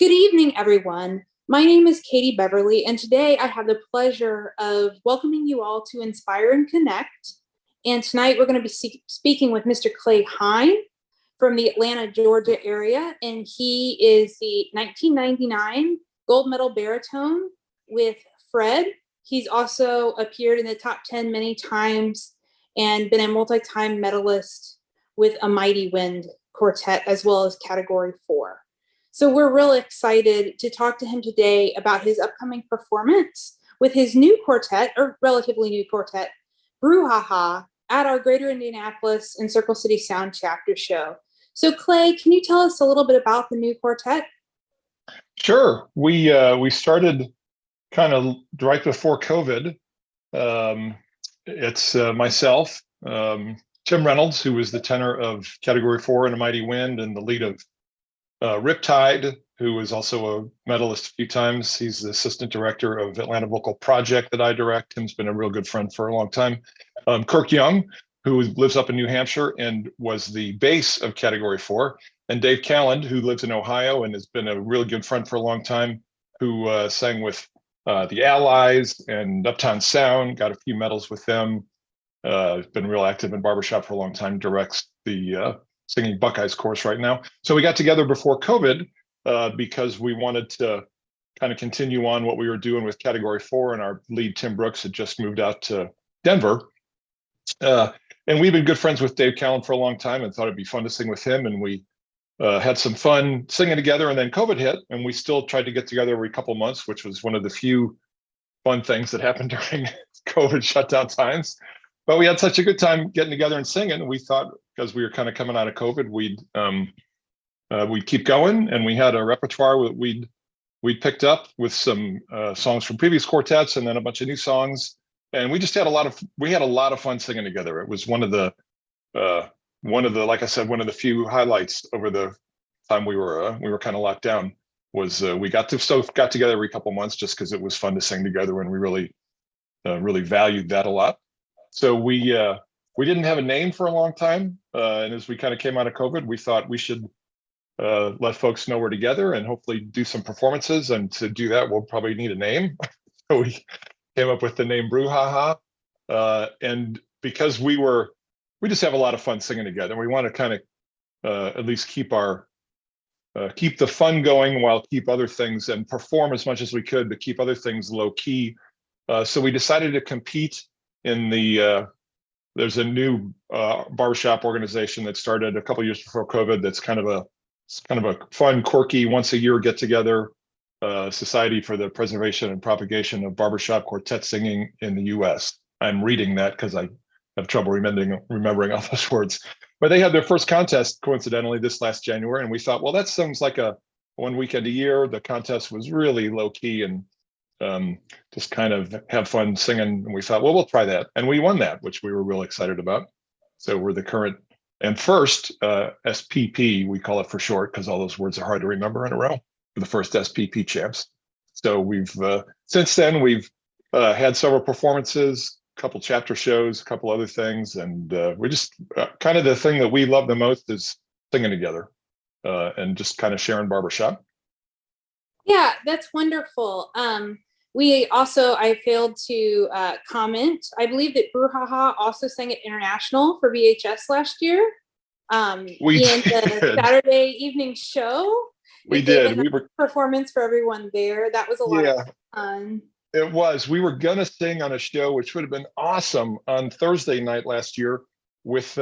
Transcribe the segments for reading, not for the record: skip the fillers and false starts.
Good evening, everyone. My name is Katie Beverley, and today I have the pleasure of welcoming you all to Inspire and Connect. And tonight we're going to be speaking with Mr. Clay Hine from the Atlanta, Georgia area, and he is the 1999 gold medal baritone with Fred. He's also appeared in the top 10 many times and been a multi-time medalist with a Mighty Wind quartet as well as Category 4. So we're really excited to talk to him today about his upcoming performance with his new quartet, or relatively new quartet, Brouhaha, at our Greater Indianapolis and Circle City Sound Chapter show. So Clay, can you tell us a little bit about the new quartet? Sure. We started kind of right before COVID. It's myself, Tim Reynolds, who was the tenor of Category 4 in A Mighty Wind and the lead of Riptide, who was also a medalist a few times. He's the assistant director of Atlanta Vocal Project that I direct. Tim's been a real good friend for a long time. Kirk Young, who lives up in New Hampshire and was the bass of Category 4. And Dave Calland, who lives in Ohio and has been a really good friend for a long time, who sang with the Allies and Uptown Sound, got a few medals with them. Been real active in barbershop for a long time, directs the Singing Buckeyes course right now. So we got together before COVID because we wanted to kind of continue on what we were doing with Category 4, and our lead, Tim Brooks, had just moved out to Denver. And we've been good friends with Dave Calland for a long time and thought it'd be fun to sing with him. And we had some fun singing together, and then COVID hit, and we still tried to get together every couple of months, which was one of the few fun things that happened during COVID shutdown times. But we had such a good time getting together and singing. We thought, because we were kind of coming out of COVID, we'd keep going, and we had a repertoire we'd picked up with some songs from previous quartets, and then a bunch of new songs. And we just had a lot of fun singing together. It was one of the like I said, one of the few highlights over the time we were kind of locked down was we got together every couple of months just because it was fun to sing together, and we really valued that a lot. So we didn't have a name for a long time, and as we kind of came out of COVID, we thought we should let folks know we're together and hopefully do some performances. And to do that, we'll probably need a name. So we came up with the name Brouhaha, and because we just have a lot of fun singing together. We want to kind of at least keep the fun going while keep other things and perform as much as we could, but keep other things low key. So we decided to compete in there's a new barbershop organization that started a couple of years before COVID. That's kind of a fun, quirky, once a year get together Society for the Preservation and Propagation of Barbershop Quartet Singing in the U.S. I'm reading that because I have trouble remembering all those words. But they had their first contest, coincidentally, this last January, and we thought, well, that sounds like a one weekend a year. The contest was really low key and just kind of have fun singing. And we thought, well, we'll try that. And we won that, which we were really excited about. So we're the current and first SPP, we call it for short, because all those words are hard to remember in a row, for the first SPP champs. So we've since then we've had several performances, a couple chapter shows, a couple other things, and we're just kind of the thing that we love the most is singing together and just kind of sharing barbershop. Yeah, that's wonderful. I failed to comment. I believe that Brouhaha also sang at International for VHS last year. We in the Saturday evening show. We did. We were performance for everyone there. That was a lot of fun. It was. We were gonna sing on a show, which would have been awesome, on Thursday night last year with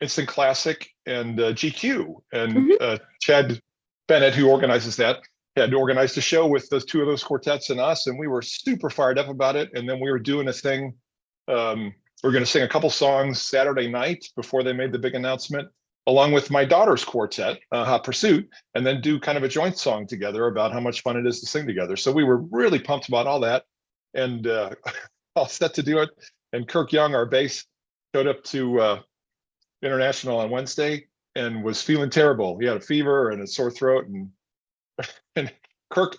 Instant Classic and GQ, and Chad Bennett, who organizes that, had organized a show with those two of those quartets and us, and we were super fired up about it. And then we were doing a thing. We were going to sing a couple songs Saturday night before they made the big announcement, along with my daughter's quartet, Hot Pursuit, and then do kind of a joint song together about how much fun it is to sing together. So we were really pumped about all that, and all set to do it. And Kirk Young, our bass, showed up to International on Wednesday and was feeling terrible. He had a fever and a sore throat, and Kirk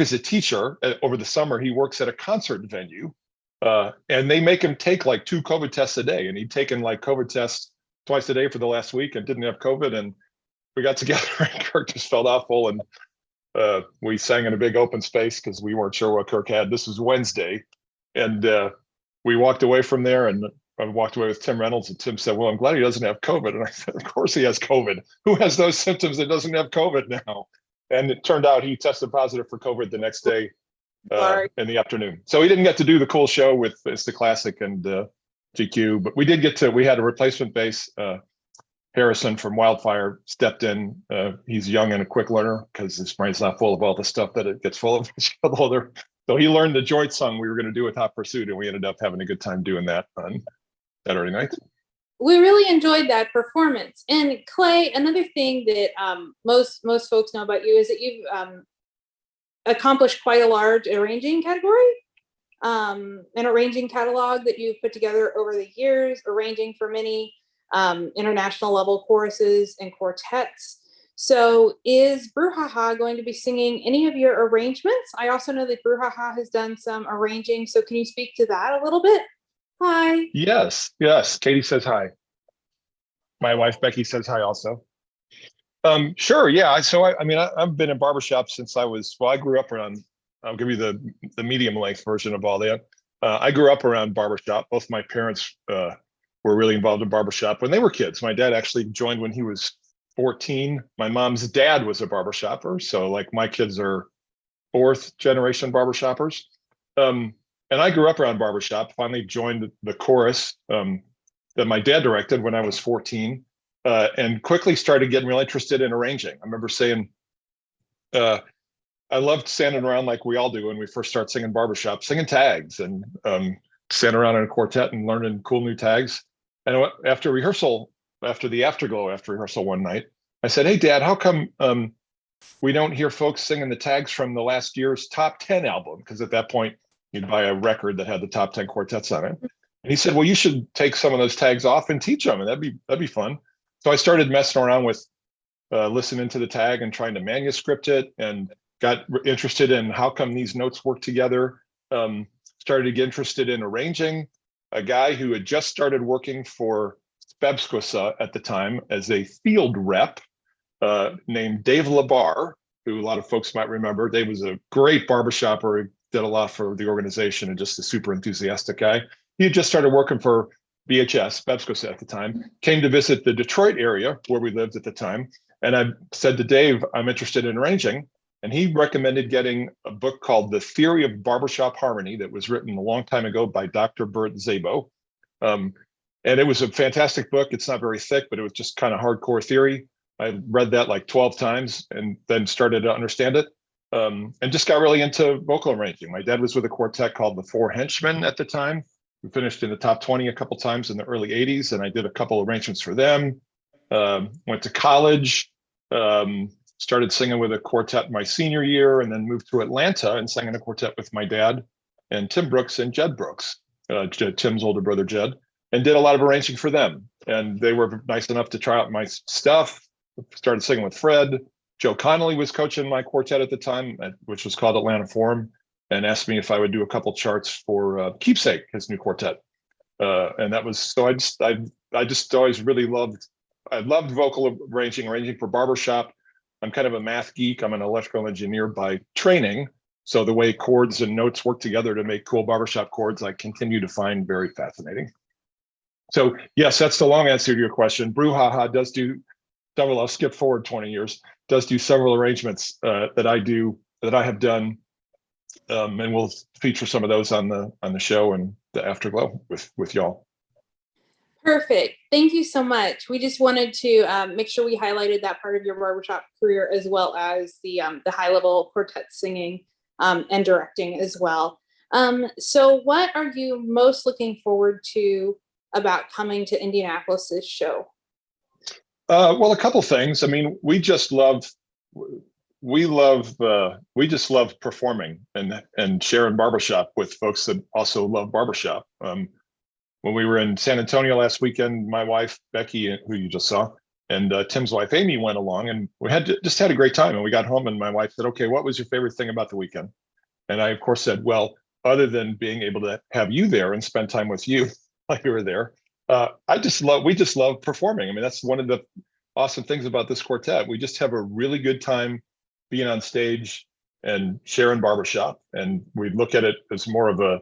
is a teacher. Over the summer, he works at a concert venue, and they make him take like 2 COVID tests a day. And he'd taken like COVID tests twice a day for the last week and didn't have COVID. And we got together and Kirk just felt awful. And we sang in a big open space because we weren't sure what Kirk had. This was Wednesday, and we walked away from there, and I walked away with Tim Reynolds, and Tim said, "Well, I'm glad he doesn't have COVID." And I said, "Of course he has COVID. Who has those symptoms that doesn't have COVID now?" And it turned out he tested positive for COVID the next day in the afternoon. So he didn't get to do the cool show with It's the Classic and GQ, but we did get to. We had a replacement bass. Harrison from Wildfire stepped in. He's young and a quick learner because his brain's not full of all the stuff that it gets full of as you get older. So he learned the joint song we were going to do with Hot Pursuit, and we ended up having a good time doing that on Saturday night. We really enjoyed that performance. And Clay, another thing that most folks know about you is that you've accomplished quite a large arranging category, an arranging catalog that you've put together over the years, arranging for many international level choruses and quartets. So is Brouhaha going to be singing any of your arrangements? I also know that Brouhaha has done some arranging. So can you speak to that a little bit? Hi. Yes. Katie says hi. My wife, Becky, says hi also. Sure. Yeah. So I've been in barbershop since I grew up around, I'll give you the medium length version of all that. I grew up around barbershop. Both my parents were really involved in barbershop when they were kids. My dad actually joined when he was 14. My mom's dad was a barbershopper. So like my kids are fourth generation barbershoppers. And I grew up around barbershop, finally joined the chorus that my dad directed when I was 14, and quickly started getting real interested in arranging. I remember saying, I loved standing around like we all do when we first start singing barbershop, singing tags and standing around in a quartet and learning cool new tags. And after rehearsal, after the afterglow, after rehearsal one night, I said, "Hey, Dad, how come we don't hear folks singing the tags from the last year's top 10 album?" Because at that point, you'd buy a record that had the top 10 quartets on it. And he said, "Well, you should take some of those tags off and teach them, and that'd be fun." So I started messing around with listening to the tag and trying to manuscript it, and got interested in how come these notes work together. Started to get interested in arranging. A guy who had just started working for Spebskosa at the time as a field rep named Dave Labar, who a lot of folks might remember. Dave was a great barbershopper, did a lot for the organization, and just a super enthusiastic guy. He had just started working for BHS, Spebskosa at the time, came to visit the Detroit area where we lived at the time. And I said to Dave, "I'm interested in arranging." And he recommended getting a book called The Theory of Barbershop Harmony that was written a long time ago by Dr. Bert Szabo. And it was a fantastic book. It's not very thick, but it was just kind of hardcore theory. I read that like 12 times and then started to understand it, and just got really into vocal arranging. My dad was with a quartet called the Four Henchmen at the time. We finished in the top 20 a couple times in the early 80s, and I did a couple arrangements for them. Went to college, started singing with a quartet my senior year, and then moved to Atlanta and sang in a quartet with my dad and Tim Brooks and Jed Brooks, Tim's older brother Jed, and did a lot of arranging for them. And they were nice enough to try out my stuff. Started singing with Fred. Joe Connolly was coaching my quartet at the time, which was called Atlanta Forum, and asked me if I would do a couple charts for Keepsake, his new quartet. And that was, so I just always really loved vocal arranging for barbershop. I'm kind of a math geek. I'm an electrical engineer by training. So the way chords and notes work together to make cool barbershop chords, I continue to find very fascinating. So yes, that's the long answer to your question. Brouhaha does do several, I'll skip forward 20 years, does do several arrangements that I have done. And we'll feature some of those on the show and the afterglow with y'all. Perfect. Thank you so much. We just wanted to make sure we highlighted that part of your barbershop career, as well as the high level quartet singing and directing as well. So what are you most looking forward to about coming to Indianapolis's show? Well, a couple things. I mean, we just love performing and sharing barbershop with folks that also love barbershop. When we were in San Antonio last weekend, my wife, Becky, who you just saw, and Tim's wife, Amy, went along, and we just had a great time. And we got home and my wife said, "Okay, what was your favorite thing about the weekend?" And I, of course, said, "Well, other than being able to have you there and spend time with you while you were there, we just love performing." I mean, that's one of the awesome things about this quartet. We just have a really good time being on stage and sharing barbershop. And we look at it as more of a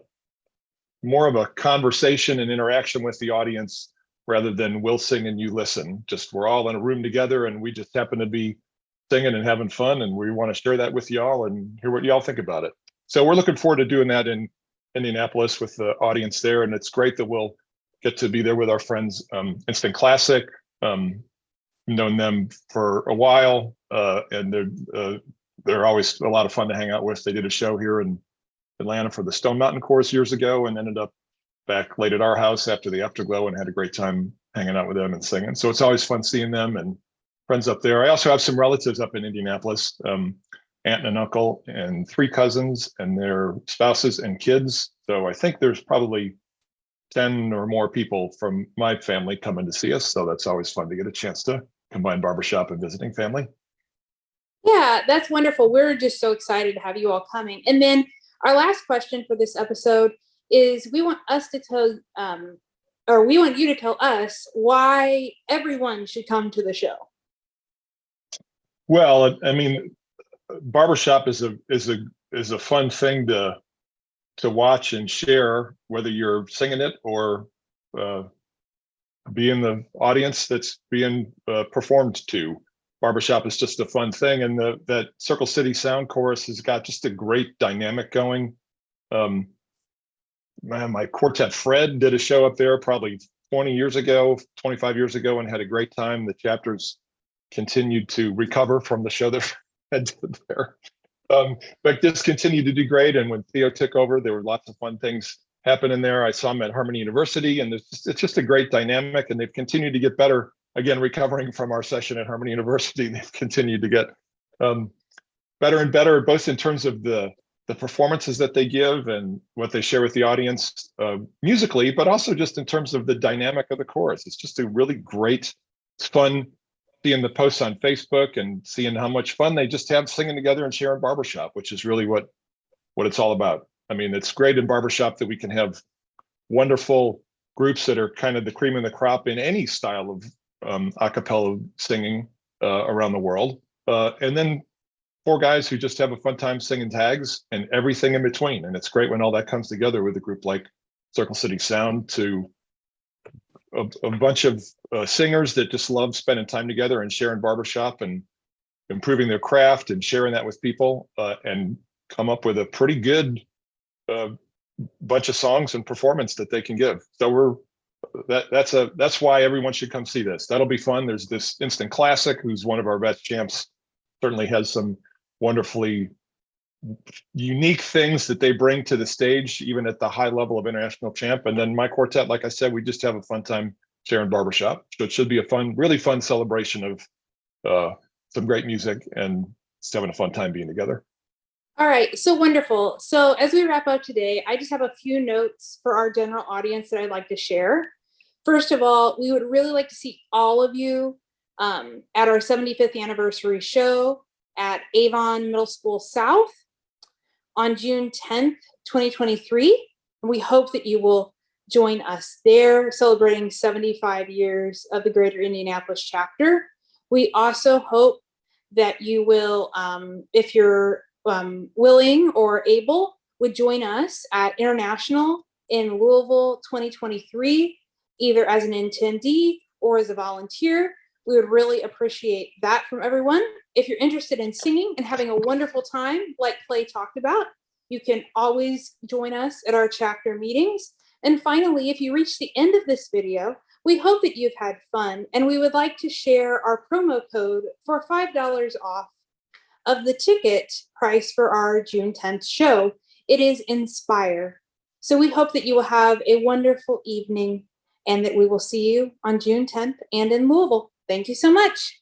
conversation and interaction with the audience rather than we'll sing and you listen. Just we're all in a room together and we just happen to be singing and having fun, and we want to share that with y'all and hear what y'all think about it. So we're looking forward to doing that in Indianapolis with the audience there, and it's great that we'll get to be there with our friends. Instant Classic, known them for a while, and they're always a lot of fun to hang out with. They did a show here in Atlanta for the Stone Mountain Chorus years ago, and ended up back late at our house after the Afterglow, and had a great time hanging out with them and singing. So it's always fun seeing them and friends up there. I also have some relatives up in Indianapolis, aunt and an uncle and 3 cousins and their spouses and kids. So I think there's probably 10 or more people from my family coming to see us. So that's always fun to get a chance to combine barbershop and visiting family. Yeah, that's wonderful. We're just so excited to have you all coming. And then our last question for this episode is we want you to tell us why everyone should come to the show. Well, I mean, barbershop is a fun thing to watch and share, whether you're singing it or be in the audience that's being performed to. Barbershop is just a fun thing, and that Circle City Sound Chorus has got just a great dynamic going. My quartet Fred did a show up there probably 25 years ago, and had a great time. The chapters continued to recover from the show that Fred did there. But just continued to do great. And when Theo took over, there were lots of fun things happening there. I saw him at Harmony University, and it's just a great dynamic, and they've continued to get better. Again, recovering from our session at Harmony University, they've continued to get better and better, both in terms of the performances that they give and what they share with the audience musically, but also just in terms of the dynamic of the chorus. It's just a really great, fun, seeing the posts on Facebook and seeing how much fun they just have singing together and sharing barbershop, which is really what it's all about. I mean, it's great in barbershop that we can have wonderful groups that are kind of the cream of the crop in any style of a cappella singing around the world. And then 4 guys who just have a fun time singing tags and everything in between. And it's great when all that comes together with a group like Circle City Sound, to a bunch of singers that just love spending time together and sharing barbershop and improving their craft and sharing that with people, and come up with a pretty good bunch of songs and performance that they can give. So that's why everyone should come see this. That'll be fun. There's this Instant Classic, who's one of our best champs, certainly has some wonderfully unique things that they bring to the stage, even at the high level of international champ. And then my quartet, like I said, we just have a fun time sharing barbershop. So it should be a really fun celebration of some great music and just having a fun time being together. All right, so wonderful. So as we wrap up today, I just have a few notes for our general audience that I'd like to share. First of all, we would really like to see all of you at our 75th anniversary show at Avon Middle School South on June 10th, 2023. And we hope that you will join us there, celebrating 75 years of the Greater Indianapolis chapter. We also hope that you will, if you're willing or able, would join us at International in Louisville 2023, either as an attendee or as a volunteer. We would really appreciate that from everyone. If you're interested in singing and having a wonderful time, like Clay talked about, you can always join us at our chapter meetings. And finally, if you reach the end of this video, we hope that you've had fun, and we would like to share our promo code for $5 off of the ticket price for our June 10th show. It is Inspire. So we hope that you will have a wonderful evening and that we will see you on June 10th and in Louisville. Thank you so much.